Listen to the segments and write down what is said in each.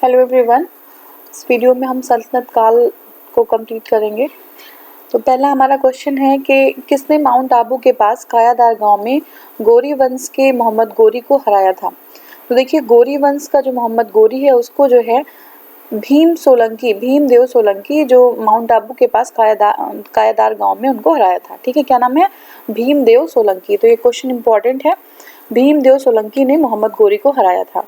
Hello everyone, इस video में हम सल्तनत काल को कंप्लीट करेंगे। तो पहला हमारा क्वेश्चन है कि किसने माउंट आबू के पास कायादार गांव में गोरी वंश के मोहम्मद गोरी को हराया था। तो देखिए, गोरी वंश का जो मोहम्मद गोरी है उसको जो है भीमदेव सोलंकी जो माउंट आबू के पास कायादार गांव में उनको हराया था। ठीक है, क्या नाम है? भीमदेव सोलंकी। तो ये क्वेश्चन इंपॉर्टेंट है। भीमदेव सोलंकी ने मोहम्मद गोरी को हराया था।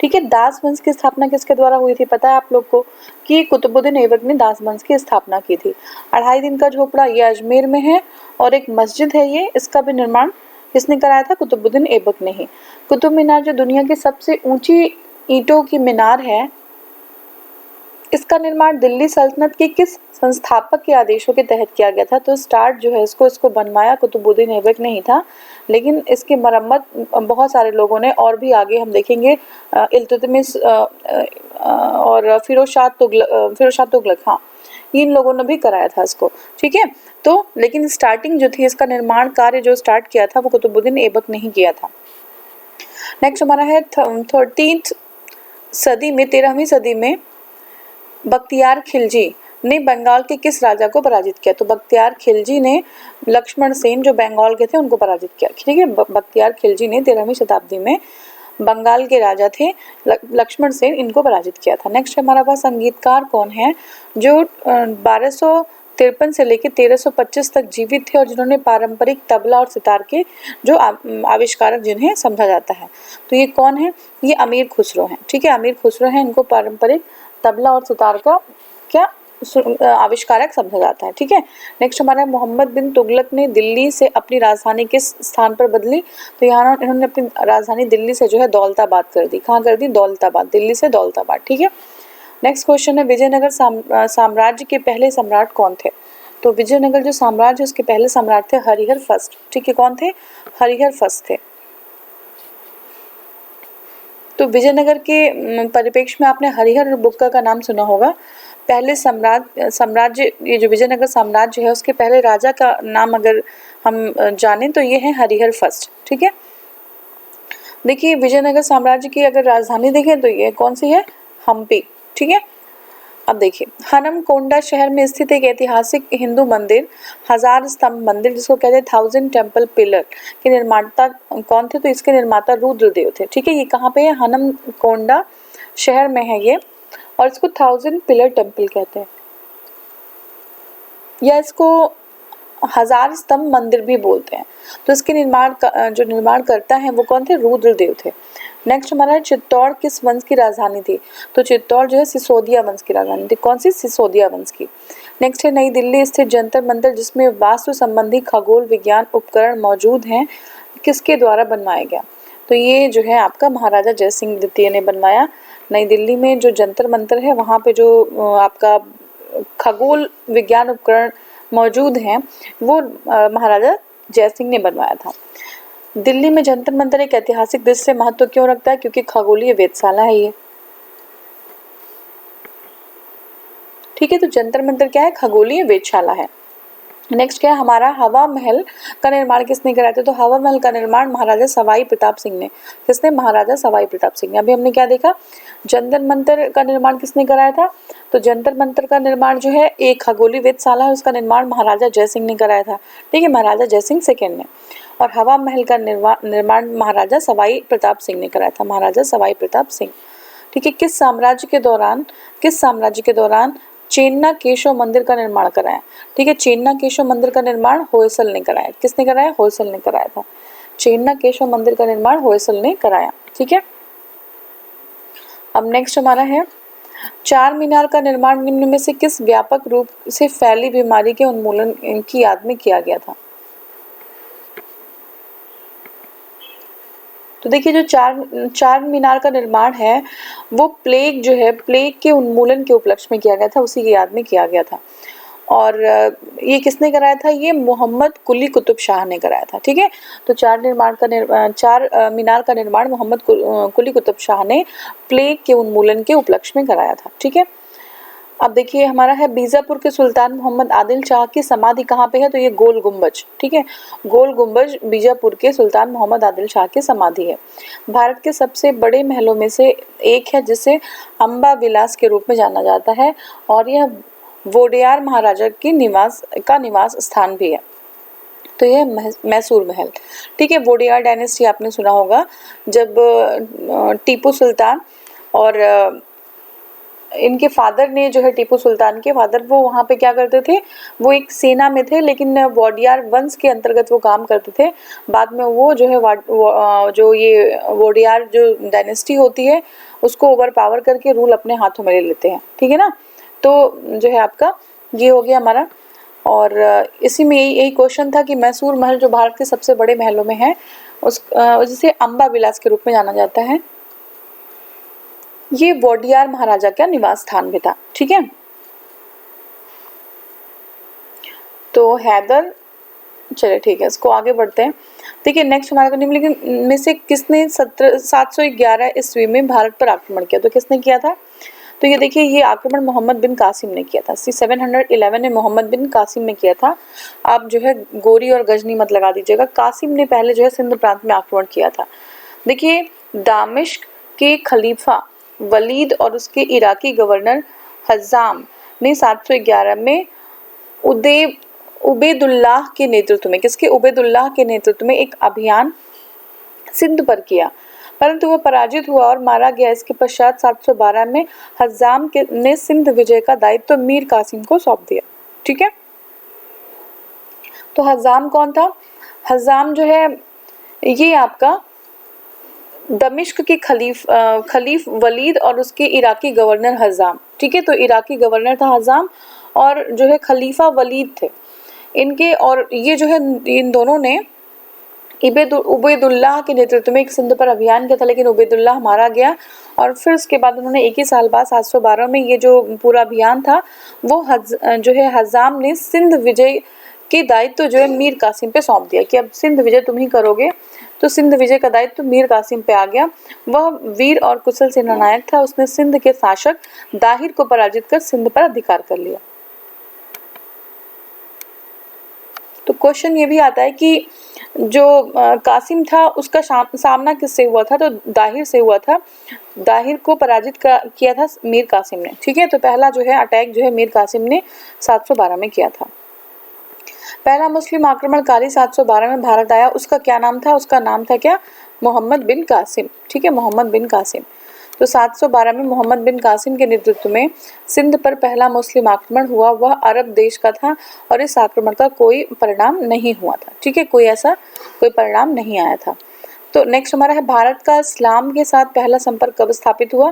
ठीक है, दास वंश की स्थापना किसके द्वारा हुई थी? पता है आप लोग को कि कुतुबुद्दीन ऐबक ने दास वंश की स्थापना की थी। 2.5 दिन का झोपड़ा ये अजमेर में है और एक मस्जिद है ये, इसका भी निर्माण किसने कराया था? कुतुबुद्दीन ऐबक ने ही। कुतुब मीनार जो दुनिया की सबसे ऊंची ईंटों की मीनार है, इसका निर्माण दिल्ली सल्तनत के किस संस्थापक के आदेशों के तहत किया गया था? तो स्टार्ट जो है इसको बनवाया कुतुबुद्दीन ऐबक ने ही था, लेकिन इसकी मरम्मत बहुत सारे लोगों ने, और भी आगे हम देखेंगे इल्तुतमिश और फिरोज शाह तुगलक, हाँ, इन लोगों ने भी कराया था इसको। ठीक है, तो लेकिन स्टार्टिंग जो थी, इसका निर्माण कार्य जो स्टार्ट किया था वो कुतुबुद्दीन ऐबक ने ही किया था। नेक्स्ट हमारा है 13वीं सदी में बख्तियार खिलजी ने बंगाल के किस राजा को पराजित किया? तो बख्तियार खिलजी ने लक्ष्मण सेन जो बंगाल के थे उनको पराजित किया। ठीक है, बख्तियार खिलजी ने 13वीं शताब्दी में बंगाल के राजा थे लक्ष्मण सेन, इनको पराजित किया था। नेक्स्ट हमारा पास संगीतकार कौन है जो 1253 से लेकर 1325 तक जीवित थे और जिन्होंने पारंपरिक तबला और सितार के जो आविष्कारक जिन्हें समझा जाता है? तो ये कौन है? ये अमीर खुसरो हैं। ठीक है, अमीर खुसरो हैं, इनको पारंपरिक तबला और सितार का क्या आविष्कारक समझा जाता है। ठीक है, नेक्स्ट हमारा मोहम्मद बिन तुगलक ने दिल्ली से अपनी राजधानी किस स्थान पर बदली? तो यहाँ इन्होंने अपनी राजधानी दिल्ली से जो है दौलताबाद कर दी। कहाँ कर दी? दौलताबाद, दिल्ली से दौलताबाद। ठीक है, नेक्स्ट क्वेश्चन है विजयनगर साम्राज्य के पहले सम्राट कौन थे? तो विजयनगर जो साम्राज्य उसके पहले सम्राट थे हरिहर फर्स्ट। ठीक है, कौन थे? हरिहर फर्स्ट थे। तो विजयनगर के परिप्रेक्ष्य में आपने हरिहर और बुक्का का नाम सुना होगा। पहले साम्राज्य ये जो विजयनगर साम्राज्य है उसके पहले राजा का नाम अगर हम जानें तो ये है हरिहर फर्स्ट। ठीक है, देखिए विजयनगर साम्राज्य की अगर राजधानी देखें तो ये कौन सी है? हम्पी। ठीक है, अब देखिए हनमकोंडा शहर में स्थित एक ऐतिहासिक हिंदू मंदिर 1000 स्तंभ मंदिर जिसको कहते हैं 1000 टेम्पल पिलर के निर्माता कौन थे? तो इसके निर्माता रुद्रदेव थे। ठीक है, ये कहाँ पे है? हनमकोंडा शहर में है ये, और इसको 1000 पिलर टेम्पल कहते हैं, या इसको 1000 स्तंभ मंदिर भी बोलते हैं। तो इसके जो निर्माण करता है वो कौन थे? रुद्रदेव थे। नेक्स्ट हमारा है चित्तौड़ किस वंश की राजधानी थी? तो चित्तौड़ जो है सिसोदिया वंश की राजधानी थी। कौन सी? सिसोदिया वंश की। नेक्स्ट है नई दिल्ली स्थित जंतर मंतर जिसमें वास्तु संबंधी खगोल विज्ञान उपकरण मौजूद हैं, किसके द्वारा बनवाया गया? तो ये जो है आपका महाराजा जयसिंह द्वितीय ने बनवाया। नई दिल्ली में जो जंतर मंतर है वहाँ पे जो आपका खगोल विज्ञान उपकरण मौजूद हैं वो महाराजा जयसिंह ने बनवाया था। दिल्ली में जंतर मंतर एक ऐतिहासिक दृष्टि से महत्व क्यों रखता है? क्योंकि खगोलीय वेधशाला है ये। ठीक है, तो जंतर मंतर क्या है? खगोलीय वेधशाला है। नेक्स्ट क्या है हमारा? हवा महल का निर्माण किसने कराया था? तो हवा महल का निर्माण महाराजा सवाई प्रताप सिंह ने। किसने? महाराजा सवाई प्रताप सिंह ने। अभी हमने क्या देखा? जंतर मंतर का निर्माण किसने कराया था? तो जंतर मंतर का निर्माण जो है एक खगोलीय वेधशाला है, उसका निर्माण महाराजा जयसिंह ने कराया था। ठीक है, महाराजा जयसिंह सेकेंड ने। और हवा महल का निर्माण महाराजा सवाई प्रताप सिंह ने कराया था, महाराजा सवाई प्रताप सिंह। ठीक है, किस साम्राज्य के दौरान चेन्ना केशव मंदिर का निर्माण कराया? ठीक है, चेन्ना केशव मंदिर का निर्माण होयसल ने कराया। किसने कराया? होयसल ने कराया था। चेन्ना केशव मंदिर का निर्माण होयसल ने कराया। ठीक है, अब नेक्स्ट हमारा है चार मीनार का निर्माण निम्न में से किस व्यापक रूप से फैली बीमारी के उन्मूलन की याद में किया गया था? तो देखिए जो चार मीनार का निर्माण है वो प्लेग जो है, प्लेग के उन्मूलन के उपलक्ष्य में किया गया था, उसी की याद में किया गया था। और ये किसने कराया था? ये मोहम्मद कुली कुतुब शाह ने कराया था। ठीक है, तो चार मीनार का निर्माण मोहम्मद कुली कुतुब शाह ने प्लेग के उन्मूलन के उपलक्ष्य में कराया था। ठीक है, अब देखिए हमारा है बीजापुर के सुल्तान मोहम्मद आदिल शाह की समाधि कहाँ पे है, तो ये गोल गुम्बज, ठीक है, गोल गुम्बज बीजापुर के सुल्तान मोहम्मद आदिल शाह की समाधि है। भारत के सबसे बड़े महलों में से एक है जिसे अम्बा विलास के रूप में जाना जाता है और यह वोडेयार महाराजा की निवास स्थान भी है। तो यह मैसूर महल, ठीक है। वोडेयार डायनेस्टी आपने सुना होगा, जब टीपू सुल्तान और इनके फादर ने जो है, टीपू सुल्तान के फादर, वो वहाँ पे क्या करते थे, वो एक सेना में थे लेकिन वोडियार वंश के अंतर्गत वो काम करते थे। बाद में वो जो है जो ये वोडियार जो डायनेस्टी होती है उसको ओवर पावर करके रूल अपने हाथों में ले लेते हैं, ठीक है ना। तो जो है आपका ये हो गया हमारा, और इसी में यही क्वेश्चन था कि मैसूर महल जो भारत के सबसे बड़े महलों में है जिसे अम्बा विलास के रूप में जाना जाता है, ये वोडियार महाराजा का निवास स्थान भी था, ठीक है। तो हैदर, चलिए ठीक है, इसको आगे बढ़ते हैं। देखिए नेक्स्ट हमारा निम्नलिखित में से किसने 711 ईस्वी में भारत पर आक्रमण किया, तो किसने किया था, तो ये देखिए ये आक्रमण मोहम्मद बिन कासिम ने किया था। 711 में मोहम्मद बिन कासिम ने किया था। आप जो है गोरी और गजनी मत लगा दीजिएगा, कासिम ने पहले जो है सिंध प्रांत में आक्रमण किया था। देखिए दामिश्क के खलीफा वलीद और उसके इराकी गवर्नर हज्जाम ने 711 में उबैदुल्लाह के नेतृत्व में, किसके, उबैदुल्लाह के नेतृत्व में एक अभियान सिंध पर किया, परंतु वह पराजित हुआ और मारा गया। इसके पश्चात 712 में हज्जाम ने सिंध विजय का दायित्व तो मीर कासिम को सौंप दिया, ठीक है। तो हज्जाम कौन था, हज्जाम जो है ये आपका दमिश्क के खलीफ वलीद और उसके इराकी गवर्नर हज्जाम, ठीक है। तो इराकी गवर्नर था हज्जाम और जो है खलीफा वलीद थे इनके, और ये जो है इन दोनों ने उबैदुल्लाह के नेतृत्व में एक सिंध पर अभियान किया था, लेकिन उबैदुल्लाह मारा गया और फिर उसके बाद उन्होंने एक ही साल बाद 712 में ये जो पूरा अभियान था वो जो है हज्जाम ने सिंध विजय के दायित्व जो है मीर कासिम पे सौंप दिया कि अब सिंध विजय तुम ही करोगे। तो सिंध विजय का दायित्व मीर कासिम पे आ गया। वह वीर और कुशल सेनानायक था, उसने सिंध के शासक दाहिर को पराजित कर सिंध पर अधिकार कर लिया। तो क्वेश्चन ये भी आता है कि जो कासिम था उसका सामना किससे हुआ था, तो दाहिर से हुआ था। दाहिर को पराजित किया था मीर कासिम ने, ठीक है। तो पहला जो है अटैक जो है मीर कासिम ने 712 में किया था। पहला मुस्लिम आक्रमणकारी 712 में भारत आया, उसका क्या नाम था, उसका नाम था क्या, मोहम्मद बिन कासिम, ठीक है, मोहम्मद बिन कासिम। तो 712 में मोहम्मद बिन कासिम के नेतृत्व में सिंध पर पहला मुस्लिम आक्रमण हुआ। वह अरब देश का था और इस आक्रमण का कोई परिणाम नहीं हुआ था, ठीक है, कोई परिणाम नहीं आया था। तो नेक्स्ट हमारा है भारत का इस्लाम के साथ पहला संपर्क कब स्थापित हुआ,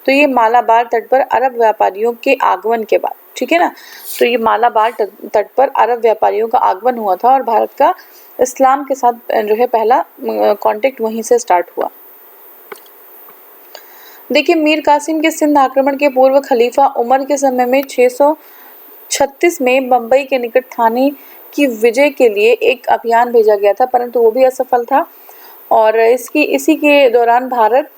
तो ये मालाबार तट पर अरब व्यापारियों के आगमन के बाद, ठीक है ना। तो ये मालाबार तट पर अरब व्यापारियों का आगमन हुआ था और भारत का इस्लाम के साथ जो है पहला कांटेक्ट वहीं से स्टार्ट हुआ। देखिए मीर कासिम के सिंध आक्रमण के पूर्व खलीफा उमर के समय में 636 में बम्बई के निकट थाने की विजय के लिए एक अभियान भेजा गया था, परंतु वो भी असफल था। और इसी के दौरान भारत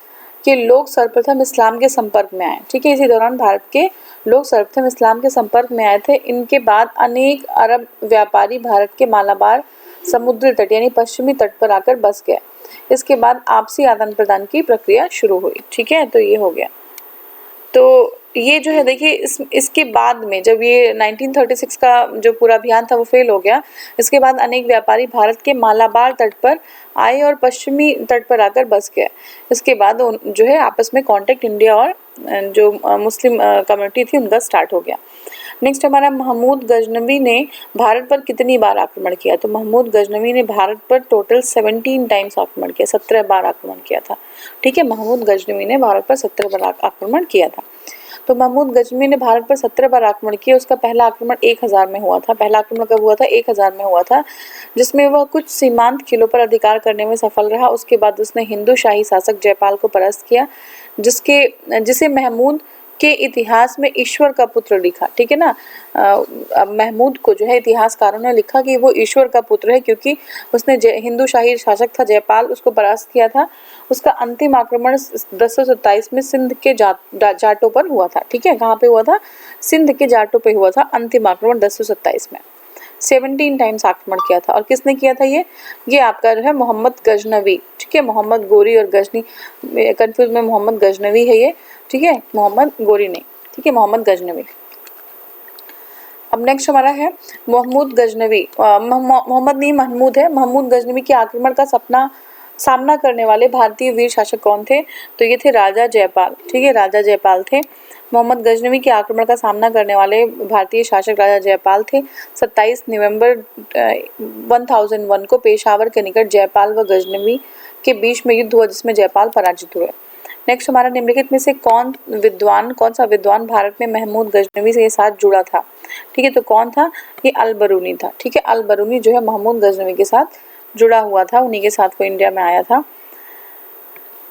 के लोग सर्वप्रथम इस्लाम के संपर्क में आए, ठीक है। इसी दौरान भारत के लोग सर्वप्रथम इस्लाम के संपर्क में आए थे। इनके बाद अनेक अरब व्यापारी भारत के मालाबार समुद्री तट यानी पश्चिमी तट पर आकर बस गए। इसके बाद आपसी आदान प्रदान की प्रक्रिया शुरू हुई, ठीक है। तो ये हो गया। तो ये जो है देखिए इसके बाद में जब ये 1936 का जो पूरा अभियान था वो फेल हो गया, इसके बाद अनेक व्यापारी भारत के मालाबार तट पर आए और पश्चिमी तट पर आकर बस गए। इसके बाद जो है आपस में कांटेक्ट इंडिया और जो मुस्लिम कम्युनिटी थी उनका स्टार्ट हो गया। नेक्स्ट हमारा महमूद गजनवी ने भारत पर कितनी बार आक्रमण किया, तो महमूद गजनवी ने भारत पर टोटल 17 टाइम्स आक्रमण किया, 17 बार आक्रमण किया था, ठीक है। महमूद गजनवी ने भारत पर 17 बार आक्रमण किया था। तो महमूद गजनवी ने भारत पर 17 बार आक्रमण किया। उसका पहला आक्रमण 1000 में हुआ था। पहला आक्रमण कब हुआ था, 1000 में हुआ था, जिसमें वह कुछ सीमांत किलों पर अधिकार करने में सफल रहा। उसके बाद उसने हिंदू शाही शासक जयपाल को परास्त किया, जिसे महमूद के इतिहास में ईश्वर का पुत्र लिखा, ठीक है ना। महमूद को जो है इतिहासकारों ने लिखा कि वो ईश्वर का पुत्र है, क्योंकि उसने हिंदू शाही शासक था जयपाल, उसको परास्त किया था। उसका अंतिम आक्रमण 1027 में सिंध के जाटों पर हुआ था, ठीक है। कहाँ पे हुआ था? सिंध के जाटों पे हुआ था अंतिम आक्रमण 1027 में। 17 टाइम्स आक्रमण किया था। और किसने किया था ये आपका जो है मोहम्मद गजनवी, ठीक है। मोहम्मद गोरी और गजनी कंफ्यूज में मोहम्मद गजनवी है ये, ठीक है, मोहम्मद गोरी नहीं, ठीक है, मोहम्मद गजनवी। अब नेक्स्ट हमारा है महमूद गजनवी, मोहम्मद नहीं महमूद है। महमूद गजनवी के आक्रमण का सामना करने वाले भारतीय वीर शासक कौन थे? तो ये थे राजा जयपाल, ठीक है, राजा जयपाल थे। मोहम्मद गजनवी के आक्रमण का सामना करने वाले भारतीय शासक राजा जयपाल थे। 27 नवंबर 1001 को पेशावर के निकट जयपाल व गजनवी के बीच में युद्ध हुआ, जिसमें जयपाल पराजित हुए। नेक्स्ट हमारा निम्नलिखित में से कौन सा विद्वान भारत में महमूद गजनवी से साथ जुड़ा था? ठीक है, तो कौन था? ये अल-बरूनी था, ठीक है। अल-बरूनी जो है महमूद गजनवी के साथ जुड़ा हुआ था, उन्हीं के साथ वो इंडिया में आया था।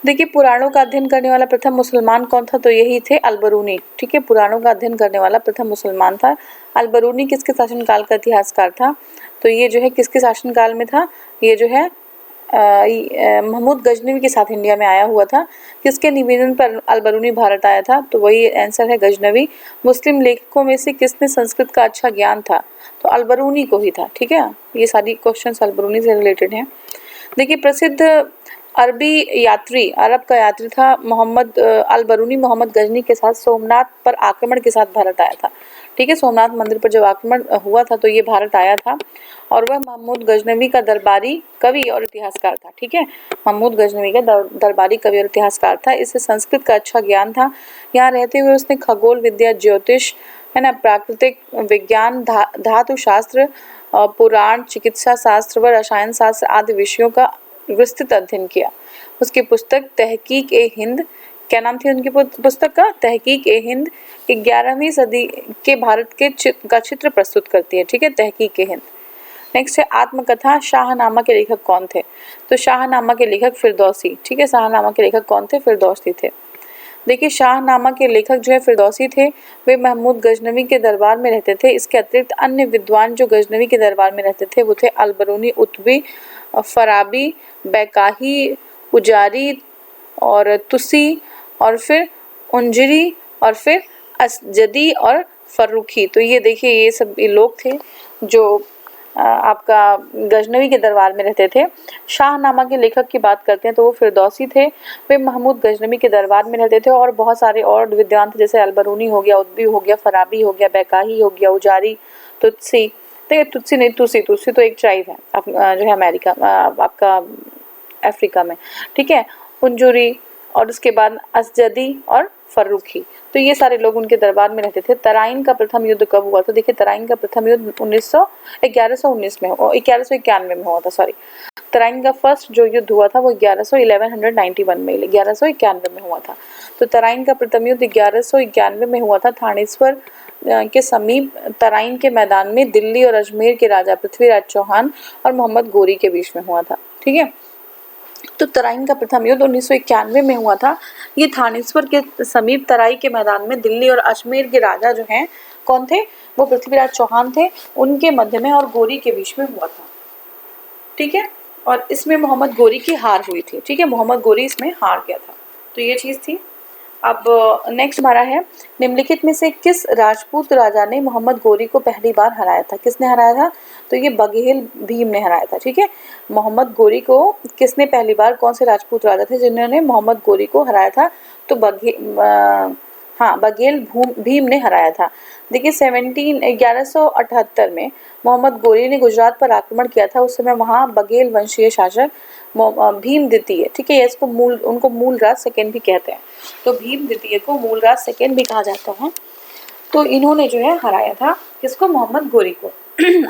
देखिए, पुराणों का अध्ययन करने वाला प्रथम मुसलमान कौन था? तो यही थे अल-बरूनी, ठीक है। पुराणों का अध्ययन करने वाला प्रथम मुसलमान था अल-बरूनी। किसके शासनकाल का इतिहासकार था? तो ये जो है किसके शासनकाल में था? ये जो है महमूद गजनवी के साथ इंडिया में आया हुआ था। किसके निवेदन पर अल-बरूनी भारत आया था? तो वही आंसर है गजनवी। मुस्लिम लेखकों में से किसने संस्कृत का अच्छा ज्ञान था? तो अल-बरूनी को ही था, ठीक है। ये सारी क्वेश्चंस अल-बरूनी से रिलेटेड हैं। देखिए, प्रसिद्ध अरबी यात्री, अरब का यात्री था मोहम्मद अल-बरूनी, मोहम्मद गजनी के साथ सोमनाथ पर आक्रमण के साथ भारत आया था, ठीक है। सोमनाथ मंदिर पर जब आक्रमण हुआ था तो ये भारत आया था, और वह महमूद गजनवी का दरबारी कवि और इतिहासकार था, ठीक है। महमूद गजनवी का दरबारी कवि और इतिहासकार था। इससे संस्कृत का अच्छा ज्ञान था। यहाँ रहते हुए उसने खगोल विद्या, ज्योतिष, है ना, प्राकृतिक विज्ञान, धातु शास्त्र, पुराण, चिकित्सा शास्त्र व रसायन शास्त्र आदि विषयों का विस्तृत अध्ययन किया। उसकी पुस्तक तहकीक ए हिंद, क्या नाम थी उनकी पुस्तक का? तहकीक ए हिंद, 11वीं सदी के भारत के का चित्र प्रस्तुत करती है, ठीक है, तहकीक ए हिंद। नेक्स्ट है आत्मकथा शाहनामा के लेखक कौन थे? तो शाहनामा के लेखक फिरदौसी, ठीक है। शाहनामा के लेखक कौन थे? फिरदौसी थे। देखिए, शाहनामा के लेखक जो है फिरदौसी थे। वे महमूद गजनवी के दरबार में रहते थे। इसके अतिरिक्त अन्य विद्वान जो गजनवी के दरबार में रहते थे वो थे अल-बरूनी, उतबी, फराबी, बैकाही, उजारी और तुसी, और फिर उंजरी, और फिर असजदी और फर्रुखी। तो ये देखिए, ये सब लोग थे जो आपका गजनवी के दरबार में रहते थे। शाहनामा के लेखक की बात करते हैं तो वो फिरदौसी थे। वे महमूद गजनवी के दरबार में रहते थे, और बहुत सारे और विद्वान थे, जैसे अल-बरूनी हो गया, उतबी हो गया, फराबी हो गया, बैकाही हो गया, उजारी, तुत्सी। देखिए, तुत्सी नहीं, तुसी तो एक ट्राइब है जो है अमेरिका, आपका अफ्रीका में, ठीक है। उंजुरी, और उसके बाद असजदी और फर्रुखी। तो ये सारे लोग उनके दरबार में रहते थे। तराइन का प्रथम युद्ध कब हुआ? तो देखिए, तराइन का प्रथम युद्ध 1119 में 1191 में हुआ था, सॉरी। तराइन का फर्स्ट जो युद्ध हुआ था वो 1191 में 1191 में हुआ था। तो तराइन का प्रथम युद्ध 1191 में हुआ था। थानेश्वर के समीप तराइन के मैदान में दिल्ली और अजमेर के राजा पृथ्वीराज चौहान और मोहम्मद गोरी के बीच में हुआ था, ठीक है। तो तराइन का प्रथम युद्ध 1991 में हुआ था। ये थानेश्वर के समीप तराई के मैदान में दिल्ली और अजमेर के राजा जो हैं कौन थे? वो पृथ्वीराज चौहान थे, उनके मध्य में और गोरी के बीच में हुआ था, ठीक है। और इसमें मोहम्मद गोरी की हार हुई थी, ठीक है, मोहम्मद गोरी इसमें हार गया था। तो ये चीज़ थी। अब नेक्स्ट हमारा है निम्नलिखित में से किस राजपूत राजा ने मोहम्मद गोरी को पहली बार हराया था? किसने हराया था? तो ये बघेल भीम ने हराया था, ठीक है। मोहम्मद गोरी को किसने पहली बार, कौन से राजपूत राजा थे जिन्होंने मोहम्मद गोरी को हराया था? तो बघेल भीम ने हराया था। देखिए, 1178 में मोहम्मद गोरी ने गुजरात पर आक्रमण किया था। उस समय वहाँ बघेल वंशीय शासक भीम द्वितीय, ठीक है, इसको उनको मूलराज सेकंड भी कहते हैं। तो भीम द्वितीय को मूलराज सेकंड भी कहा जाता है। तो इन्होंने जो है हराया था किसको? मोहम्मद गोरी को।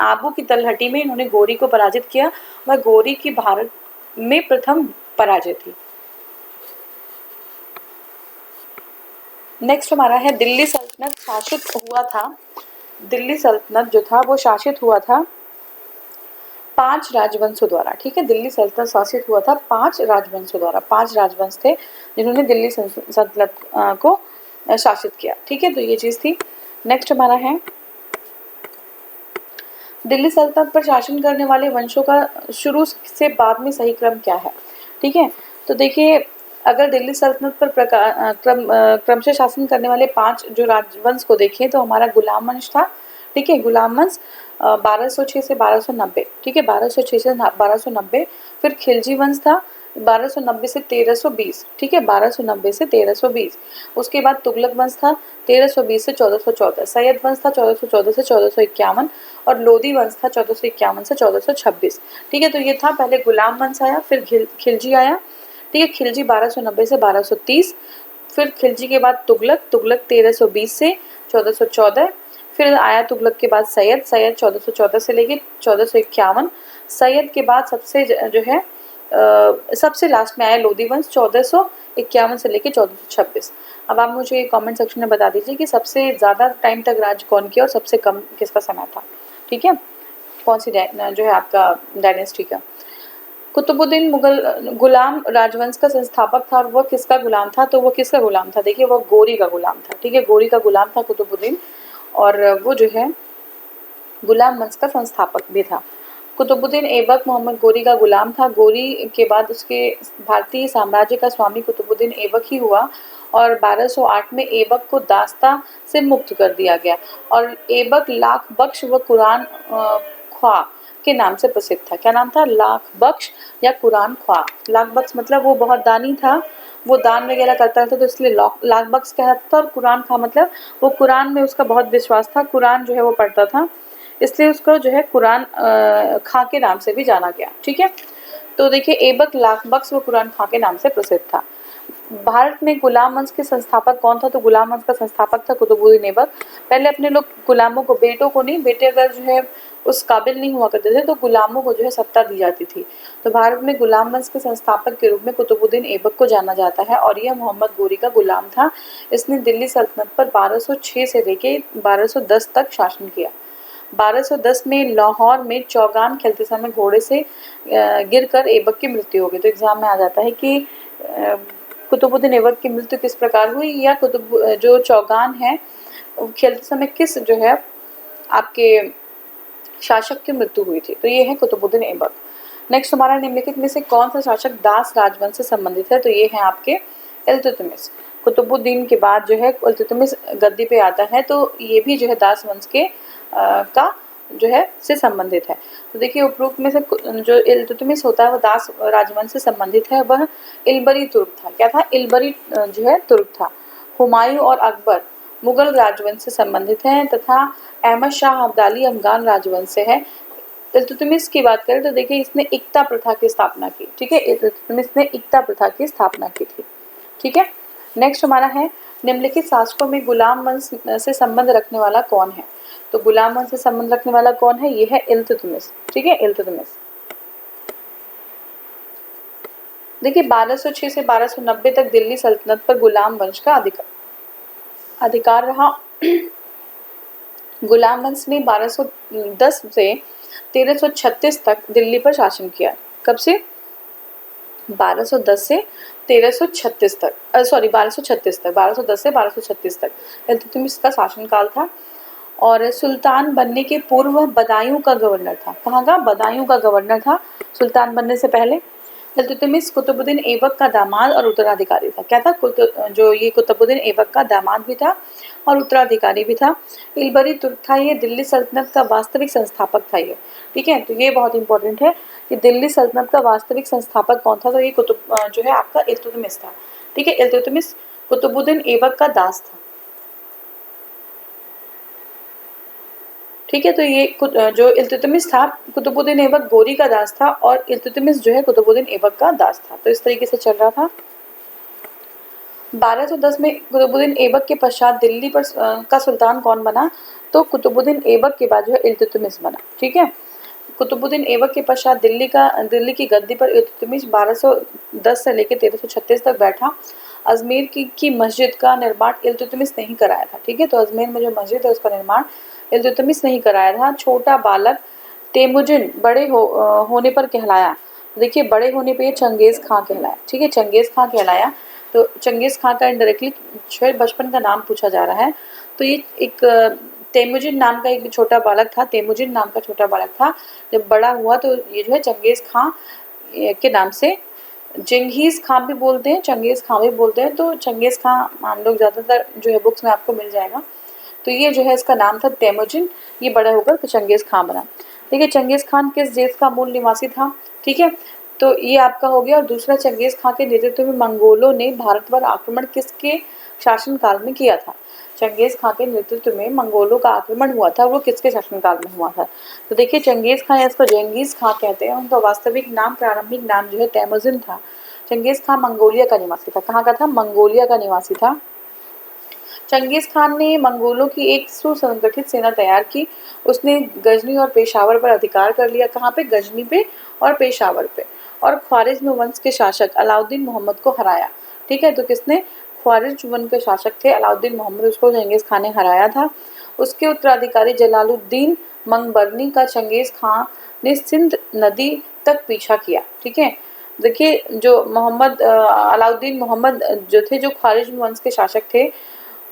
आबू की तलहटी में इन्होंने गोरी को पराजित किया। वह गोरी की भारत में प्रथम पराजय थी। नेक्स्ट हमारा है दिल्ली सल्तनत शासित हुआ था। दिल्ली सल्तनत जो था वो शासित हुआ था 5 राजवंशों द्वारा, ठीक है। दिल्ली सल्तनत शासित हुआ था 5 राजवंशों द्वारा। 5 राजवंश थे जिन्होंने दिल्ली सल्तनत को शासित किया। ठीक है, तो ये चीज़ थी। नेक्स्ट हमारा है दिल्ली सल्तनत पर शासन करने वाले वंशों का शुरू से बाद में सही क्रम क्या है। ठीक है, तो देखिए अगर दिल्ली सल्तनत पर क्रम से शासन करने वाले 5 जो राजवंश को देखें तो हमारा गुलाम वंश था। ठीक है, गुलाम वंश 1206 से 1290। ठीक है, 1206 से 1290। फिर खिलजी वंश था 1290 से 1320। ठीक है, 1290 से 1320। उसके बाद तुगलक वंश था 1320 से 1414। सैयद वंश था 1414 से 1451। और लोधी वंश था 1451 से 1426। ठीक है, तो ये था। पहले गुलाम वंश आया, फिर खिलजी आया। ठीक है, खिलजी 1290 से 1230। फिर खिलजी के बाद तुगलक 1320 से 1414। फिर आया तुगलक के बाद सैयद 1414 से लेके 1451। सैयद के बाद जो है सबसे लास्ट में आया लोधी वंश 1451 से लेके 1426। अब आप मुझे कमेंट सेक्शन में बता दीजिए कि सबसे ज़्यादा टाइम तक राज कौन किया और सबसे कम किसका समय था। ठीक है, कौन सी जो है आपका डायनेस्टी का। कुतुबुद्दीन मुगल गुलाम राजवंश का संस्थापक था और वह किसका गुलाम था, तो वो किसका गुलाम था, देखिए वह गोरी का गुलाम था। ठीक है, गोरी का गुलाम था कुतुबुद्दीन, और वो जो है गुलाम वंश का संस्थापक भी था। कुतुबुद्दीन ऐबक मोहम्मद गोरी का गुलाम था। गोरी के बाद उसके भारतीय साम्राज्य का स्वामी कुतुबुद्दीन ऐबक ही हुआ और 1208 में ऐबक को दास्ता से मुक्त कर दिया गया। और ऐबक लाख बख्श व कुरान ख्वा के नाम से प्रसिद्ध था। क्या नाम था, लाख बख्श या कुरान ख्वा। लाख बख्श मतलब वो बहुत दानी था, वो दान वगैरह करता था, तो इसलिए लाख बख्श कहता था। और कुरान ख्वा मतलब वो कुरान में उसका बहुत विश्वास था, कुरान जो है वो पढ़ता था, इसलिए उसको जो है कुरान खां के नाम से भी जाना गया। ठीक है, तो देखिए ऐबक लाख बख्श व कुरान खां के नाम से प्रसिद्ध था। भारत में गुलाम वंश के संस्थापक कौन था, तो गुलाम वंश का संस्थापक था कुतुबुद्दीन ऐबक। पहले अपने लोग गुलामों को, बेटों को नहीं, बेटे अगर जो है उस काबिल नहीं हुआ करते थे तो गुलामों को जो है सत्ता दी जाती थी। तो भारत में गुलाम वंश के संस्थापक के रूप में कुतुबुद्दीन ऐबक को जाना जाता है और यह मोहम्मद गोरी का गुलाम था। इसने दिल्ली सल्तनत पर 1206 से लेके 1210 तक शासन किया। 1210 में लाहौर में चौगान खेलते समय घोड़े से गिरकर ऐबक की मृत्यु हो गई। तो एग्जाम में आ जाता है कि कुतुबुद्दीन ऐबक की मृत्यु किस प्रकार हुई, या जो चौगान है खेलते समय किस जो है आपके शासक की मृत्यु हुई थी। तो ये है कुतुबुद्दीन ऐबक। नेक्स्ट हमारा निम्नलिखित में से कौन सा शासक दास राजवंश से संबंधित है, तो ये है आपके इल्तुतमिश। कुतुबुद्दीन के बाद जो है इल्तुतमिश गद्दी पे आता है, तो ये भी जो है दास वंश के का जो है से संबंधित है। तो देखिए उपरोक्त में से जो इल्तुतमिश होता है वो दास राजवंश से संबंधित है। वह इल्बरी तुर्क था। क्या था, इल्बरी जो है तुर्क था। हुमायूं और अकबर मुगल राजवंश से संबंधित हैं तथा अहमद शाह अब्दाली अफगान राजवंश से है। इल्तुतमिश की बात करें तो देखिए इसने इक्ता प्रथा की स्थापना की। ठीक है, इल्तुतमिश ने इक्ता प्रथा की स्थापना की थी। ठीक है, नेक्स्ट हमारा है निम्नलिखित शासकों में गुलाम वंश से संबंध रखने वाला कौन है, तो गुलाम वंश से संबंध रखने वाला कौन है, ये है इल्तुतमिश। ठीक है, इल्तुतमिश। देखिए 1206 से 1290 तक दिल्ली सल्तनत पर गुलाम वंश का अधिकार रहा। गुलाम वंश ने 1210 से 1336 तक दिल्ली पर शासन किया। कब से, 1210 से 1336 तक, 1236 तक, 1210 से 1236 तक इल्तुतमिश का शासनकाल था। और सुल्तान बनने के पूर्व वह बदायूं का गवर्नर था। कहाँ का, बदायूं का गवर्नर था सुल्तान बनने से पहले। इल्तुतमिश कुतुबुद्दीन ऐबक का दामाद और उत्तराधिकारी था। क्या था, जो ये कुतुबुद्दीन ऐबक का दामाद भी था और उत्तराधिकारी भी था। इल्बरी तुर्क था, ये दिल्ली सल्तनत का वास्तविक संस्थापक था ये। ठीक है, तो ये बहुत इंपॉर्टेंट है कि दिल्ली सल्तनत का वास्तविक संस्थापक कौन था, तो ये जो है आपका इल्तुतमिश था। ठीक है, इल्तुतमिश कुतुबुद्दीन ऐबक का दास था। ठीक है, तो ये जो इल्तुतमिश था कुतुबुद्दीन ऐबक गोरी का दास था और इल्तुतमिश जो है कुतुबुद्दीन ऐबक का दास था। तो इस तरीके से चल रहा था। 1210 में कुतुबुद्दीन ऐबक के पश्चात दिल्ली पर का सुल्तान कौन बना, तो कुतुबुद्दीन ऐबक के बाद जो है इल्तुतमिश बना। ठीक है, कुतुबुद्दीन ऐबक के पश्चात दिल्ली की गद्दी पर इल्तुतमिश 1210 से लेकर 1336 तक बैठा। अजमेर की मस्जिद का निर्माण इल्तुतमिश ने ही कराया था। ठीक है, तो अजमेर में जो मस्जिद है उसका निर्माण इल्तुतमिश ने ही कराया था। छोटा बालक तेमुजिन बड़े होने पर कहलाया। देखिए बड़े होने पे चंगेज खां कहलाया। ठीक है, चंगेज खां कहलाया। तो चंगेज़ खां का इनडायरेक्टली जो है बचपन का नाम पूछा जा रहा है। तो ये एक तेमुजिन नाम का एक छोटा बालक था, तेमुजिन नाम का छोटा बालक था। जब बड़ा हुआ तो ये जो है चंगेज़ खां के नाम से, चंगेज़ खां भी बोलते हैं, चंगेज़ खां भी बोलते हैं, तो चंगेज़ खां हम लोग ज़्यादातर जो है बुक्स में आपको मिल जाएगा। तो ये जो है इसका नाम था तेमुजिन, ये बड़ा होकर तो चंगेज़ खां बना। देखिए चंगेज़ खान किस देश का मूल निवासी था, ठीक है, तो ये आपका हो गया। और दूसरा, चंगेज़ खां के नेतृत्व में मंगोलों ने भारत पर आक्रमण किसके शासनकाल में किया था। चंगेज़ खां के नेतृत्व में मंगोलों का आक्रमण हुआ था, वो किसके शासनकाल में हुआ था। तो देखिए चंगेज़ खां या इसको जेंगिस खां कहते हैं, उनका वास्तविक नाम, प्रारंभिक नाम जो है तेमुजिन था। चंगेज़ खां मंगोलिया का निवासी था। कहाँ का था? मंगोलिया का निवासी था। चंगेज़ खान ने मंगोलों की एक सुसंगठित सेना तैयार की। उसने गजनी और पेशावर पर अधिकार कर लिया। कहाँ पे? गजनी पे और पेशावर पे। और ख्वारिज़्म वंश के शासक अलाउद्दीन मोहम्मद को हराया। ठीक है, तो किसने? ख्वारिज़्म वंश के शासक थे अलाउद्दीन मोहम्मद, उसको चंगेज़ खान ने हराया था। उसके उत्तराधिकारी जलालुद्दीन मंगबरनी का चंगेज़ खान ने सिंध नदी तक पीछा किया। ठीक है, देखिए जो अलाउद्दीन मोहम्मद जो थे, जो ख्वारिज़्म वंश के शासक थे,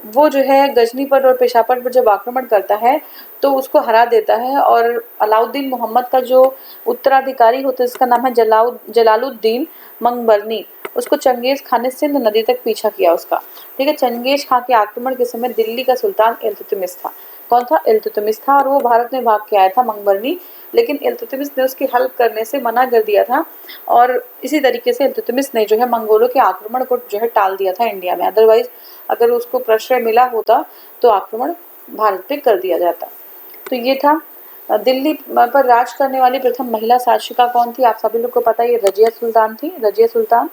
वो जो है गजनी पर और पेशावर पर जब आक्रमण करता है तो उसको हरा देता है। और अलाउद्दीन मोहम्मद का जो उत्तराधिकारी होता है, जिसका नाम है जलालुद्दीन मंगबरनी, उसको चंगेज़ खान ने सिंध नदी तक पीछा किया उसका। ठीक है, चंगेज़ खान के आक्रमण के समय दिल्ली का सुल्तान इल्तुतमिश था। कौन था? इल्तुतमिश था। और वो भारत में भाग के आया था मंगबरनी, लेकिन इल्तुतमिश ने उसकी हेल्प करने से मना कर दिया था। और इसी तरीके से इल्तुतमिश ने जो है मंगोलों के आक्रमण को जो है टाल दिया था इंडिया में। अदरवाइज अगर उसको प्रश्रय मिला होता तो आक्रमण भारत पे कर दिया जाता। तो ये था। दिल्ली पर राज करने वाली प्रथम महिला शासिका कौन थी? आप सभी लोग को पता है, ये रजिया सुल्तान थी। रजिया सुल्तान,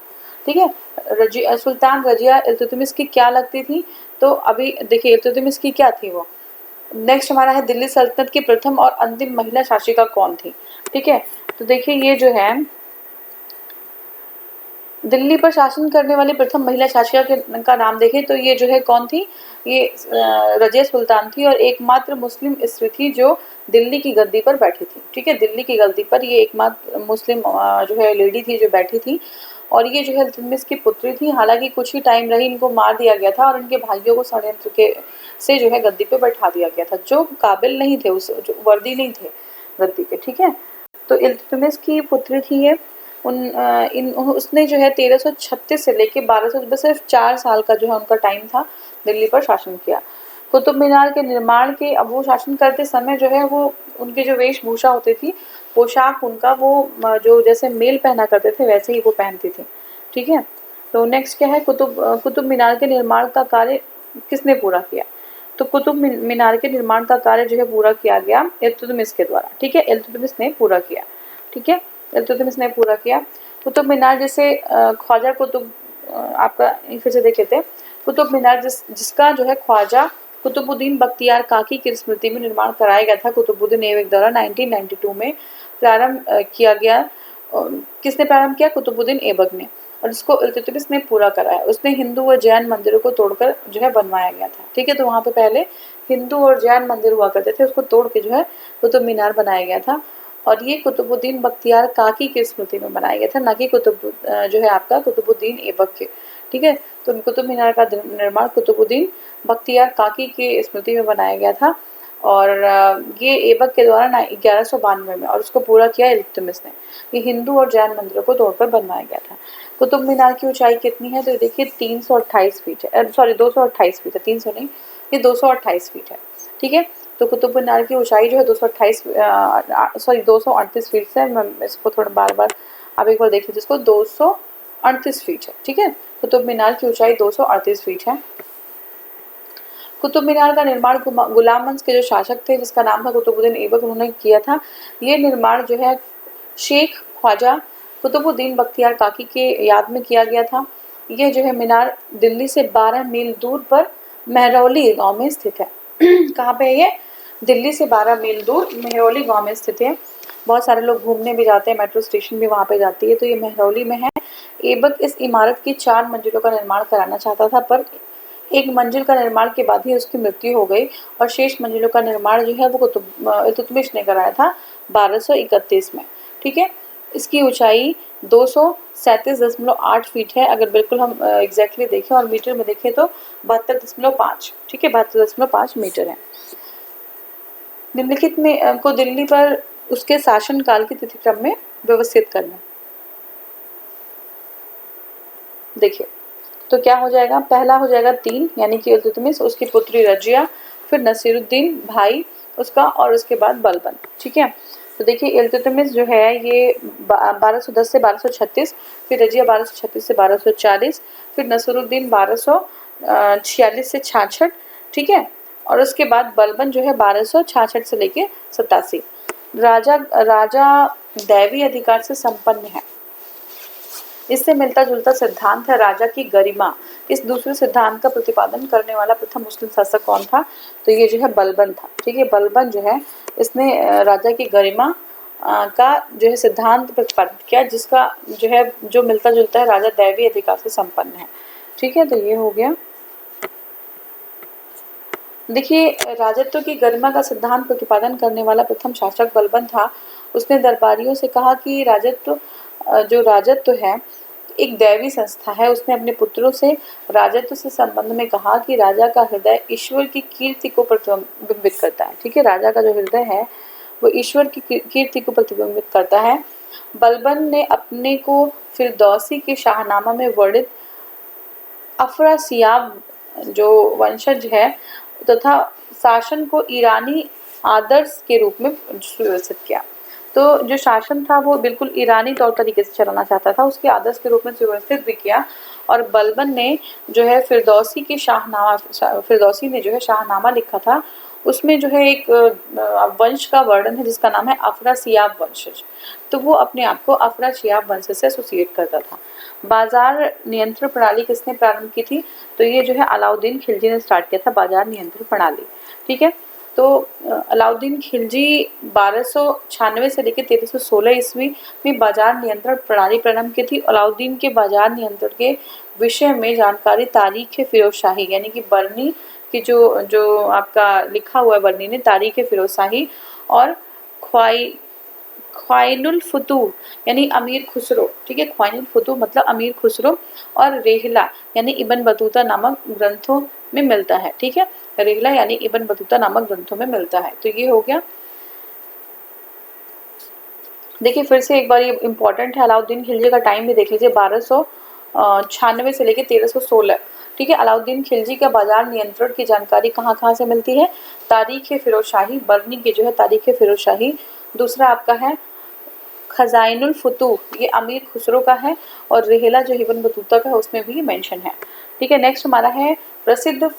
ठीक है। सुल्तान रजिया इल्तुतमिश की क्या लगती थी? तो अभी देखिए इल्तुतमिश की क्या थी वो। नेक्स्ट हमारा है दिल्ली सल्तनत की प्रथम और अंतिम महिला शासिका कौन थी? ठीक है, तो देखिए ये जो है दिल्ली पर शासन करने वाली प्रथम महिला शासिका का नाम देखें तो ये जो है कौन थी? ये रजिया सुल्तान थी, और एकमात्र मुस्लिम स्त्री थी जो दिल्ली की गद्दी पर बैठी थी। ठीक है, दिल्ली की गद्दी पर ये एकमात्र मुस्लिम जो है लेडी थी जो बैठी थी। और ये जो है इल्तुतमिश की पुत्री थी। हालांकि कुछ ही टाइम रही, इनको मार दिया गया था और इनके भाइयों को षड्यंत्र के से जो है गद्दी पे बैठा दिया गया था, जो काबिल नहीं थे, उस जो वर्दी नहीं थे गद्दी के। ठीक है, तो इल्तुतमिश की पुत्री थी ये। उसने जो है 1336 से लेके 1200, बस सिर्फ 4 साल का जो है उनका टाइम था, दिल्ली पर शासन किया। कुतुब मीनार के निर्माण के, अब वो शासन करते समय जो है वो उनकी जो वेशभूषा होती थी, पोशाक उनका, वो जो जैसे मेल पहना करते थे वैसे ही वो पहनती थी। ठीक है, तो नेक्स्ट क्या है? कुतुब मीनार के निर्माण का कार्य किसने पूरा किया? तो कुतुब मीनार के निर्माण का कार्य जो है पूरा किया गया इल्तुतमिश के द्वारा। ठीक है, इल्तुतमिश ने पूरा किया। ठीक है, इल्तुतमिश ने पूरा किया। कुतुब मीनार जैसे ख्वाजा कुतुब, आपका फिर से देख लेते हैं। कुतुब मीनार जिसका जो है ख्वाजा कुतुबुद्दीन बख्तियार काकी की स्मृति में निर्माण कराया गया था कुतुबुद्दीन ऐबक द्वारा 1992 में प्रारंभ किया गया। किसने प्रारंभ किया? कुतुबुद्दीन ऐबक ने। और इसको इल्तुतमिश ने पूरा कराया। उसने हिंदू व जैन मंदिरों को तोड़कर जो है बनवाया गया था। ठीक है, तो वहाँ पे पहले हिंदू और जैन मंदिर हुआ करते थे, उसको तोड़ के जो है कुतुब मीनार बनाया गया था। और ये कुतुबुद्दीन बख्तियार काकी की स्मृति में बनाया गया था, ना कि जो है आपका कुतुबुद्दीन ऐबक के। ठीक है, तो कुतुब मीनार का निर्माण कुतुबुद्दीन बख्तियार काकी की स्मृति में बनाया गया था। और ये ऐबक के द्वारा 1192 में, और उसको पूरा किया इल्तुतमिश ने। ये हिंदू और जैन मंदिरों को तोड़कर बनवाया गया था। कुतुब मीनार की ऊंचाई कितनी है? तो देखिए 328 फीट है, सॉरी 228 फीट है, 300 नहीं, ये 228 फीट है। ठीक है, तो कुतुब मीनार की ऊंचाई जो है 238 फीट से, मैं इसको थोड़ा बार बार आप एक बार देख लीजिए, इसको 238 फीट है। ठीक है, कुतुब मीनार की ऊंचाई 238 फीट है। कुतुब मीनार का निर्माण गुलाम वंश के जो शासक थे, जिसका नाम था कुतुबुद्दीन ऐबक, उन्होंने किया था। ये निर्माण जो है शेख ख्वाजा कुतुबुद्दीन बख्तियार काकी के याद में किया गया था। यह जो है मीनार दिल्ली से 12 मील दूर पर महरौली गांव में स्थित है। कहाँ पे है ये? दिल्ली से 12 मील दूर महरौली गांव में स्थित है। बहुत सारे लोग घूमने भी जाते हैं, मेट्रो स्टेशन भी वहाँ पे जाती है, तो ये महरौली में है। ऐबक इस इमारत की 4 मंजिलों का निर्माण कराना चाहता था, पर एक मंजिल का निर्माण के बाद ही उसकी मृत्यु हो गई, और शेष मंजिलों का निर्माण जो है वो इल्तुतमिश ने कराया था 1231 में। ठीक है, इसकी ऊंचाई 237.8 फीट है। अगर बिल्कुल हम एग्जैक्टली देखें और मीटर में देखें तो 72.5, ठीक है, 72.5 मीटर है। निम्नलिखित में को दिल्ली पर उसके शासन काल की तिथि क्रम में व्यवस्थित करना। देखिए तो क्या हो जाएगा, पहला हो जाएगा 3 यानी कि इल्तुतमिश, उसकी पुत्री रजिया, फिर नसीरुद्दीन भाई उसका, और उसके बाद बलबन, ठीक है। तो देखिए इल्तुतमिश जो है ये 1210 से 1236, फिर रजिया 1236 से 1240, फिर नसीरुद्दीन 1246 से 66, ठीक है, और उसके बाद बलबन जो है 1266 से लेके 87। राजा राजा दैवी अधिकार से संपन्न है। इससे मिलता जुलता सिद्धांत है राजा की गरिमा। इस दूसरे सिद्धांत का प्रतिपादन करने वाला प्रथम मुस्लिम शासक कौन था, तो ये जो है बलबन था, ठीक है। बलबन जो है इसने राजा की गरिमा का जो है सिद्धांत प्रतिपादित किया, जिसका जो है जो मिलता जुलता है राजा दैवी अधिकार से संपन्न है, ठीक है। तो ये हो गया। देखिए राजत्व की गरिमा का सिद्धांत प्रतिपादन करने वाला प्रथम शासक बलबन था। उसने दरबारियों से कहा कि जो राजत्व है एक दैवी संस्था है। उसने अपने पुत्रों से राजत्व से संबंध में कहा कि राजा का हृदय ईश्वर की कीर्ति को प्रतिबिंबित करता है, ठीक है। राजा का जो हृदय है वो ईश्वर की कीर्ति को प्रतिबिंबित करता है। बलबन ने अपने को फिरदौसी के शाहनामा में वर्णित अफरासियाब जो वंशज है तथा शासन को ईरानी आदर्श के रूप में सुव्यवस्थित किया। तो जो शासन था वो बिल्कुल ईरानी तौर तरीके से चलाना चाहता था, उसके आदर्श के रूप में सुव्यवस्थित भी किया। और बलबन ने जो है फिरदौसी ने जो है शाहनामा लिखा था। उसमें जो है एक वंश का वर्णन है जिसका नाम है अफरासियाब वंशज। तो वो अपने आप को अफरासियाब वंश से एसोसिएट करता था। बाजार नियंत्रण प्रणाली किसने प्रारंभ की थी, तो ये जो है अलाउद्दीन खिलजी ने स्टार्ट किया था बाजार नियंत्रण प्रणाली, ठीक है। तो अलाउद्दीन खिलजी 1296 से लेकर 1316 ईस्वी में बाजार नियंत्रण प्रणाली प्रारंभ की थी। अलाउद्दीन के बाजार नियंत्रण के विषय में जानकारी तारीख फिरोजशाही यानी कि बरनी की जो जो आपका लिखा हुआ है बरनी ने, तारीख फिरोजशाही और ख्वाइनुल फुतूह यानी अमीर खुसरो, ठीक है। ख्वाइनुल फुतूह मतलब अमीर खुसरो, और रेहला यानी इब्न बतूता नामक ग्रंथों में मिलता है, ठीक है। रेहला यानी इब्न बतूता नामक ग्रंथों में मिलता है। तो ये हो गया। देखिए फिर से एक बार ये इम्पोर्टेंट है, अलाउद्दीन खिलजी का टाइम भी देख लीजिए, 1296 से लेकर 1316, ठीक है। अलाउद्दीन खिलजी का बाजार नियंत्रण की जानकारी कहाँ कहाँ से मिलती है, तारीख फिरोजशाही, बरनी की जो है तारीख फिरोजशाही। दूसरा आपका है खजाइनुल फुतूह, ये अमीर खुसरो का है, और रेहला जो इब्न बतूता का है उसमें भी मेंशन है, ठीक है। नेक्स्ट हमारा है प्रसिद्ध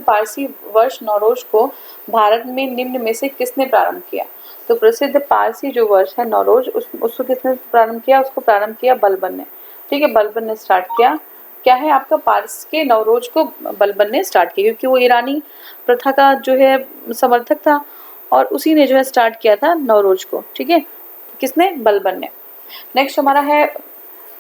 पारसी वर्ष नौरोज को भारत में निम्न में से किसने प्रारंभ किया। तो प्रसिद्ध पारसी जो वर्ष है नौरोज उसको किसने प्रारंभ किया, उसको प्रारंभ किया बलबन ने, ठीक है। बलबन ने स्टार्ट किया। क्या है आपका पारस के नौरोज को बलबन ने स्टार्ट किया क्योंकि वो ईरानी प्रथा का जो है समर्थक था, और उसी ने जो है स्टार्ट किया था नौरोज को, ठीक है। किसने, बलबन ने। नेक्स्ट हमारा है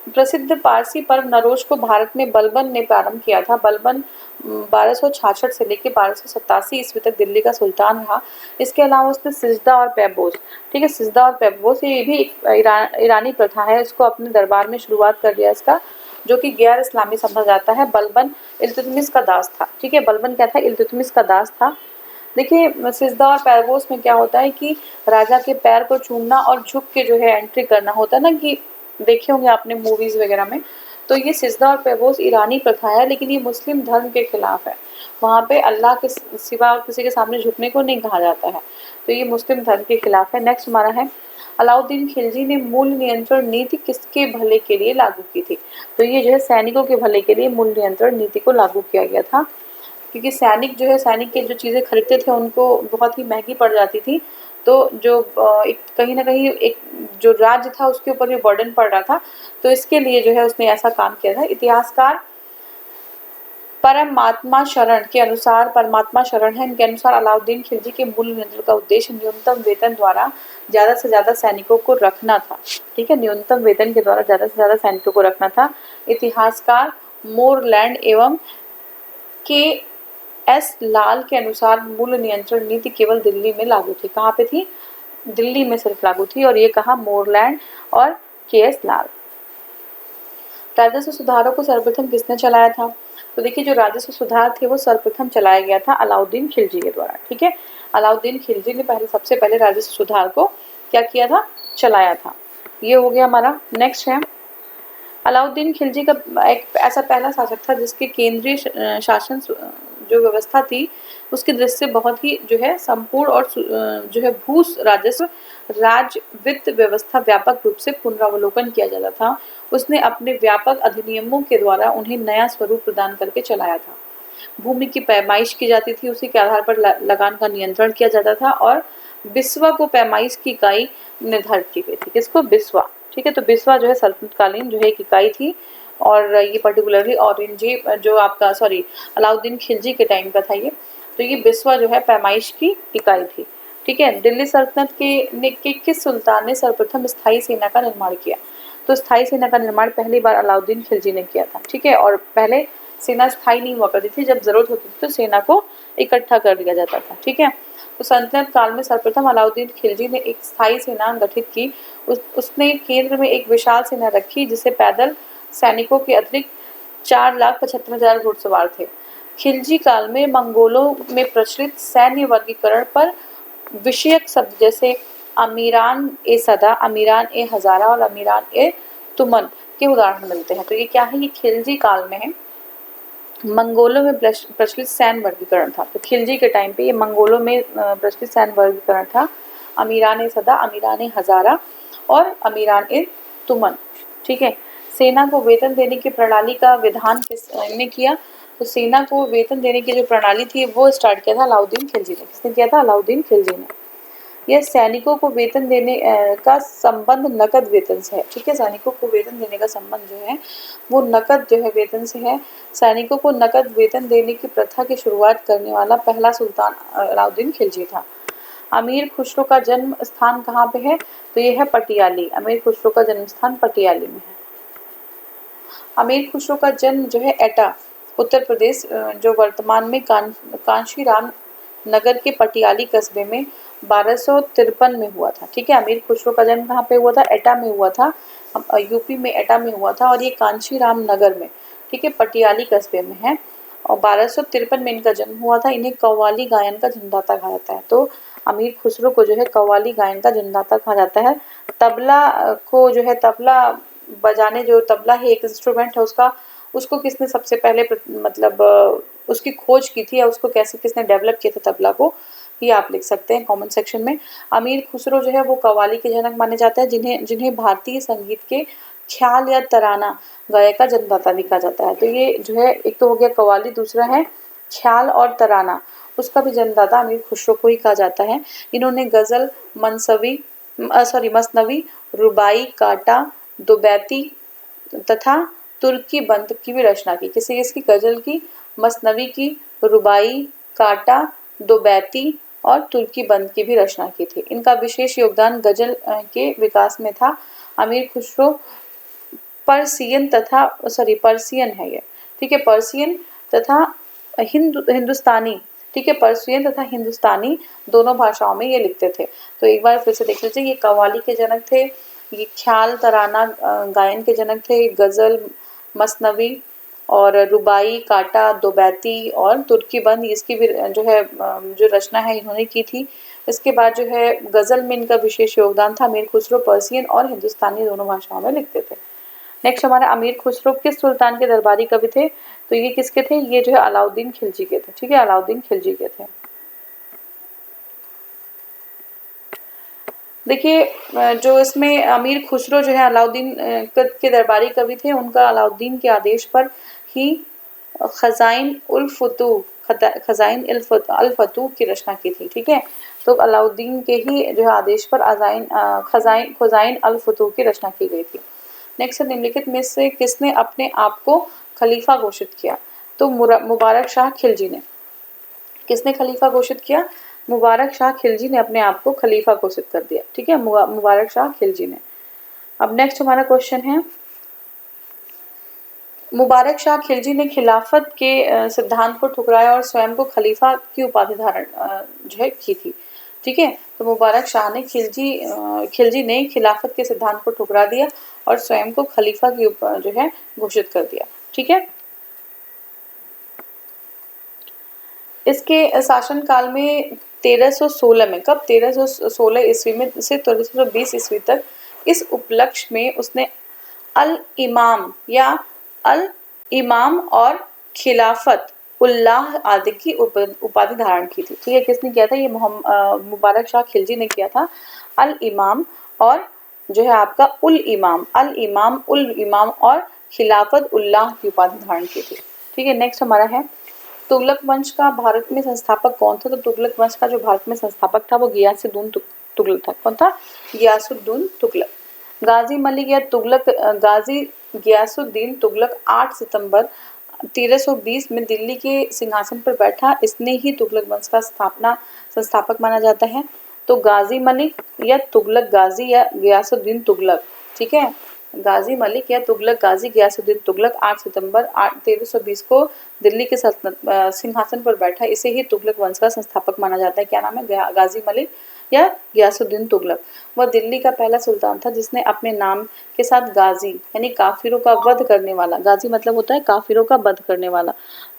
प्रसिद्ध पारसी पर्व नौरोज को भारत में बलबन ने प्रारंभ किया था। बलबन 1266 से लेकर 1287 ईस्वी तक दिल्ली का सुल्तान रहा। इसके अलावा उसने सिजदा और पैबोस, ठीक है, सिजदा और पैबोस ये भी एक ईरानी प्रथा है, इसको अपने दरबार में शुरुआत कर दिया इसका, जो कि गैर इस्लामी समझा जाता है। बलबन इल्तुतमिश का दास था, ठीक है। बलबन क्या था, इल्तुतमिश का दास था। देखिए सिजदा और पैरबोस में क्या होता है कि राजा के पैर को चूमना और झुक के जो है एंट्री करना होता है ना, कि देखे होंगे आपने मूवीज वगैरह में। तो ये सिजदा और पैरबोस ईरानी प्रथा है, लेकिन ये मुस्लिम धर्म के खिलाफ है। वहाँ पे अल्लाह के सिवा और किसी के सामने झुकने को नहीं कहा जाता है, तो ये मुस्लिम धर्म के खिलाफ है। नेक्स्ट हमारा है अलाउद्दीन खिलजी ने मूल नियंत्रण नीति किसके भले के लिए लागू की थी। तो ये जो है सैनिकों के भले के लिए मूल नियंत्रण नीति को लागू किया गया था, क्योंकि सैनिक जो है सैनिक के जो चीज़ें खरीदते थे उनको बहुत ही महंगी पड़ जाती थी। तो जो एक कहीं ना कहीं एक जो राज्य था उसके ऊपर भी बर्डन पड़ रहा था, तो इसके लिए जो है उसने ऐसा काम किया था। इतिहासकार परमात्मा शरण के अनुसार, परमात्मा शरण है इनके अनुसार, अलाउद्दीन खिलजी के मूल नियंत्रण का उद्देश्य न्यूनतम वेतन द्वारा ज़्यादा से ज़्यादा सैनिकों को रखना था, ठीक है। न्यूनतम वेतन के द्वारा ज़्यादा से ज़्यादा सैनिकों को रखना था। इतिहासकार मोरलैंड एवं के एस लाल के अनुसार मूल नियंत्रण नीति केवल दिल्ली में लागू थी। कहाँ पे थी, दिल्ली में सिर्फ लागू थी, और ये कहा मोरलैंड और के.एस. लाल। राजस्व सुधारों को सर्वप्रथम किसने चलाया था? तो देखिए जो राजस्व सुधार थे वो सर्वप्रथम चलाया गया था अलाउद्दीन खिलजी के द्वारा। ठीक है, अलाउद्दीन खिलजी ने सबसे पहले राजस्व सुधार को क्या किया था? चलाया था। ये हो गया हमारा। नेक्स्ट है, अलाउद्दीन खिलजी का एक ऐसा पहला शासक था जिसके केंद्रीय शासन जो व्यवस्था थी उसकी दृष्टि से बहुत ही जो है संपूर्ण और जो है भू राजस्व राज्य वित्त व्यवस्था व्यापक रूप से पुनरावलोकन किया जाता था। उसने अपने व्यापक अधिनियमों के द्वारा उन्हें नया स्वरूप प्रदान करके चलाया था। भूमि की पैमाइश की जाती थी, उसी के आधार पर लगान का नियंत्रण किया जाता था, और बिस्वा को पैमाइश की इकाई निर्धारित की गई थी। किसको? बिस्वा। ठीक है, तो बिस्वा जो है सल्तनतकालीन जो है एक इकाई थी, और ये पर्टिकुलरली औरंगजेब जो आपका अलाउद्दीन खिलजी के टाइम का था ये। तो ये बिस्वा जो है पैमाइश की इकाई थी। ठीक है, दिल्ली सल्तनत के किस सुल्तान ने सर्वप्रथम स्थायी सेना का निर्माण किया? तो स्थायी सेना का निर्माण पहली बार अलाउद्दीन खिलजी ने किया था। ठीक है, और पहले सेना स्थायी नहीं हुआ करती थी, जब जरूरत होती थी तो सेना को इकट्ठा कर दिया जाता था। ठीक है, तो सल्तनत काल में सर्वप्रथम अलाउद्दीन खिलजी ने एक स्थायी सेना गठित की। उसने केंद्र में एक विशाल सेना रखी जिसे पैदल सैनिकों के अतिरिक्त 4,75,000 घुड़सवार थे। खिलजी काल में मंगोलों में प्रचलित सैन्य वर्गीकरण पर विषयक शब्द जैसे अमीरान ए सदा, अमीरान ए हजारा और अमीरान ए तुमन के उदाहरण मिलते हैं। तो ये क्या है? ये खिलजी काल में है। मंगोलों में प्रचलित सैन्य वर्गीकरण था। तो खिलजी के टाइम पे ये मंगोलों में प्रचलित सैन्य वर्गीकरण था। अमीरान ए सदा, अमीरान ए हजारा और अमीरान ए तुमन। ठीक है, सेना को वेतन देने की प्रणाली का विधान किसने किया? तो सेना को वेतन देने की जो प्रणाली थी वो स्टार्ट किया था अलाउद्दीन खिलजी ने। किसने किया था? अलाउद्दीन खिलजी ने। यह सैनिकों को वेतन देने का संबंध नकद वेतन से है। ठीक है, सैनिकों को वेतन देने का संबंध जो है वो नकद जो है वेतन से है। सैनिकों को नकद वेतन देने की प्रथा की शुरुआत करने वाला पहला सुल्तान अलाउद्दीन खिलजी था। अमीर खुसरो का जन्म स्थान कहाँ पे है? तो ये है पटियाली। अमीर खुसरो का जन्म स्थान पटियाली में है। अमीर खुसरो का जन्म जो है एटा उत्तर प्रदेश जो वर्तमान में कांशीराम नगर के पटियाली कस्बे में 1253 में हुआ था। ठीक है, अमीर खुसरो का जन्म कहाँ पे हुआ था? एटा में हुआ था, यूपी में एटा में हुआ था, और ये कांशीराम नगर में, ठीक है, पटियाली कस्बे में है, और 1253 में इनका जन्म हुआ था। इन्हें कव्वाली गायन का जन्मदाता कहा जाता है। तो अमीर खुसरो को जो है कव्वाली गायन का जन्मदाता कहा जाता है। तबला को जो है तबला बजाने, जो तबला है एक इंस्ट्रूमेंट है उसको किसने सबसे पहले मतलब उसकी खोज की थी, या उसको कैसे किसने डेवलप किया था तबला को, ये आप लिख सकते हैं कमेंट सेक्शन में। अमीर खुसरो जो है वो कव्वाली के जनक माने जाते हैं, जिन्हें भारतीय संगीत के ख्याल या तराना गायक का जन्मदाता भी कहा जाता है। तो ये जो है एक तो हो गया कव्वाली, दूसरा है ख्याल और तराना, उसका भी जन्मदाता अमीर खुसरो को ही कहा जाता है। इन्होंने गजल, मसनवी, रुबाई, काटा, दुबैती तथा तुर्की बंद की भी रचना की। किसकी? गजल की, मसनवी की, रुबाई, काटा, दुबैती और तुर्की बंद की भी रचना की थी। इनका विशेष योगदान गजल के विकास में था। अमीर खुसरो पर्सियन है ये, ठीक है, पर्सियन तथा हिंदुस्तानी, ठीक है, पर्शियन तथा हिंदुस्तानी दोनों भाषाओं में ये लिखते थे। तो एक बार फिर से देख लीजिए, ये कव्वाली के जनक थे, ये ख्याल तराना गायन के जनक थे, गजल, मसनवी और रुबाई, काटा, दोबैती और तुर्की बंद, इसकी भी जो है जो रचना है इन्होंने की थी। इसके बाद जो है गजल में इनका विशेष योगदान था। अमीर खुसरो पर्शियन और हिंदुस्तानी दोनों भाषाओं में लिखते थे। नेक्स्ट हमारा, अमीर खुसरो किस सुल्तान के दरबारी कवि थे? तो ये किसके थे? ये जो है अलाउद्दीन खिलजी के थे। ठीक है, अलाउद्दीन खिलजी के थे। देखिए जो इसमें अमीर खुसरो जो है अलाउद्दीन के दरबारी कवि थे, उनका अलाउद्दीन के आदेश पर ही खजाइन अल फतूह की रचना की थी। ठीक है, तो अलाउद्दीन के ही जो है आदेश पर खजाइन अल फतूह की रचना की गई थी। नेक्स्ट, निम्नलिखित में से किसने अपने आप को खलीफा घोषित किया? तो मुबारक शाह खिलजी ने। किसने खलीफा घोषित किया? मुबारक शाह खिलजी ने अपने आप को खलीफा घोषित कर दिया। ठीक है, मुबारक शाह खिलजी ने। अब नेक्स्ट हमारा क्वेश्चन है, मुबारक शाह खिलजी ने खिलाफत के सिद्धांत को ठुकराया और स्वयं को खलीफा की उपाधि धारण जो है की थी। ठीक है। तो मुबारक शाह ने खिलजी ने खिलाफत के सिद्धांत को ठुकरा दिया और स्वयं को खलीफा की जो है घोषित कर दिया। ठीक है। इसके शासनकाल में 1316 में, कब 1316 ईस्वी में से 1320 ईस्वी तक इस उपलक्ष्य में उसने अल इमाम और खिलाफत उल्लाह आदि की उपाधि धारण की थी। ठीक है। किसने किया था? ये मुबारक शाह खिलजी ने किया था। अल इमाम और जो है आपका उल इमाम और खिलाफत उल्लाह की उपाधि धारण की थी। ठीक है। नेक्स्ट हमारा है तुगलक वंश का भारत में संस्थापक कौन था? तो तुगलक वंश का जो भारत में संस्थापक था वो गियासुद्दीन तुगलक था। कौन था? गियासुद्दीन तुगलक। गाजी मलिक या गाजी गियासुद्दीन तुगलक 8 सितंबर 1320 में दिल्ली के सिंहासन पर बैठा। इसने ही तुगलक वंश का संस्थापक माना जाता है। तो गाजी मलिक या तुगलक गाजी या गियासुद्दीन तुगलक। ठीक है। गाजी मलिक या तुगलक गाजी गियासुद्दीन तुगलक 8 सितंबर 1320 को दिल्ली के सिंहासन पर बैठा। इसे ही तुगलक वंश का संस्थापक माना जाता है। क्या नाम है? गाजी मलिक या गियासुद्दीन तुगलक। वह दिल्ली का पहला सुल्तान था जिसने अपने नाम के साथ गाजी यानी काफिरों का वध करने वाला, गाजी मतलब होता है काफिरों का वध करने वाला,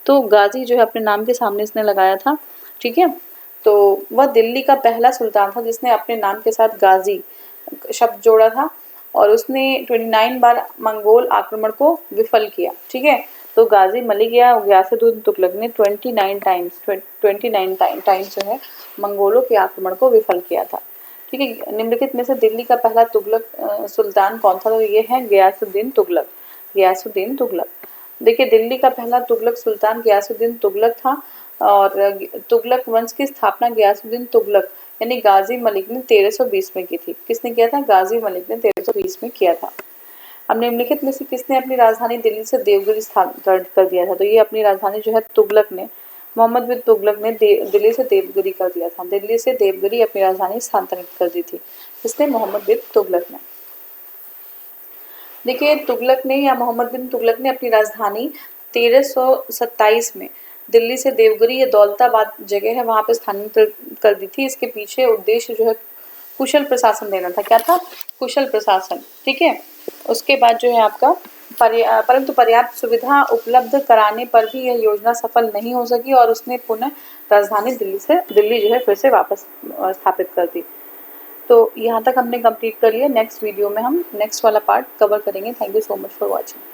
तो गाजी जो है अपने नाम के सामने इसने लगाया था। ठीक है। तो वह दिल्ली का पहला सुल्तान था जिसने अपने नाम के साथ गाजी शब्द जोड़ा था और उसने 29 बार मंगोल आक्रमण को विफल किया। ठीक है। तो गाजी मलिक या गियासुद्दीन तुगलक ने 29 टाइम्स जो है मंगोलों के आक्रमण को विफल किया था। ठीक है। निम्नलिखित में से दिल्ली का पहला तुगलक सुल्तान कौन था? तो ये है गियासुद्दीन तुगलक। देखिए दिल्ली का पहला तुगलक सुल्तान गियासुद्दीन तुगलक था और तुगलक वंश की स्थापना गियासुद्दीन तुगलक यानी गाजी मलिक ने 1320 में की थी। किसने किया था? गाजी मलिक ने 1320 में किया था। अब निम्नलिखित में से किसने अपनी राजधानी दिल्ली से देवगिरी स्थानांतरित कर दिया था? तो ये अपनी राजधानी जो है तुगलक ने, मोहम्मद बिन तुगलक ने दिल्ली से देवगिरी कर दिया था। दिल्ली से देवगिरी अपनी राजधानी स्थानांतरित कर दी थी। किसने? मोहम्मद बिन तुगलक ने। देखिए तुगलक ने या मोहम्मद बिन तुगलक ने अपनी राजधानी 1327 में दिल्ली से देवगिरी या दौलताबाद जगह है वहां पर स्थानांतरित कर दी थी। इसके पीछे उद्देश्य जो है कुशल प्रशासन देना था। क्या था? कुशल प्रशासन। ठीक है। उसके बाद जो है आपका परंतु पर्याप्त सुविधा उपलब्ध कराने पर भी यह योजना सफल नहीं हो सकी और उसने पुनः राजधानी दिल्ली जो है फिर से वापस स्थापित कर दी। तो यहाँ तक हमने कंप्लीट कर लिया। नेक्स्ट वीडियो में हम नेक्स्ट वाला पार्ट कवर करेंगे। Thank you so much for watching.